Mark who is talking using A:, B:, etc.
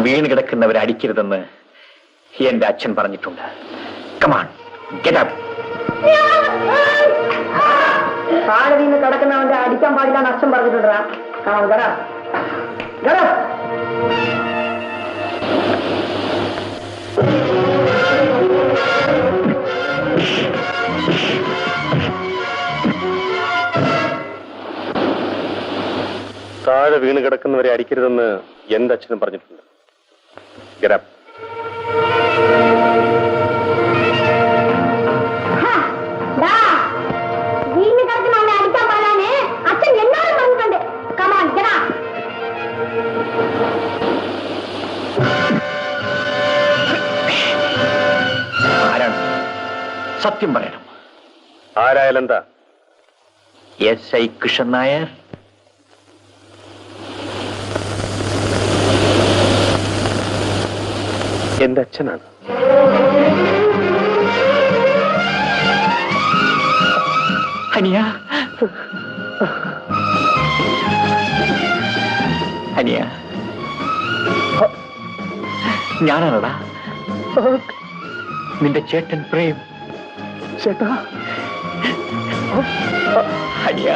A: വീണ് കിടക്കുന്നവരെ അടിക്കരുതെന്ന് എന്റെ അച്ഛൻ പറഞ്ഞിട്ടുണ്ട്. Come on, get up.
B: താഴെ വീണ് കിടക്കുന്നവന്റെ അടിക്കാൻ പാടില്ല അച്ഛൻ പറഞ്ഞിട്ടുണ്ടാ.
C: താഴെ വീണ് കിടക്കുന്നവരെ അടിക്കരുതെന്ന് എന്റെ അച്ഛനും പറഞ്ഞിട്ടുണ്ട്. Get up.
A: ആരാണ്? സത്യം പറയണം.
C: ആരായാലെന്താ?
A: SI കൃഷ്ണൻ നായർ.
C: എന്റെ അച്ഛനാണ്.
A: അനിയ, അനിയ, ഞാനാണടാ നിന്റെ ചേട്ടൻ പ്രേം.
C: ചേട്ടാ,
A: അനിയ.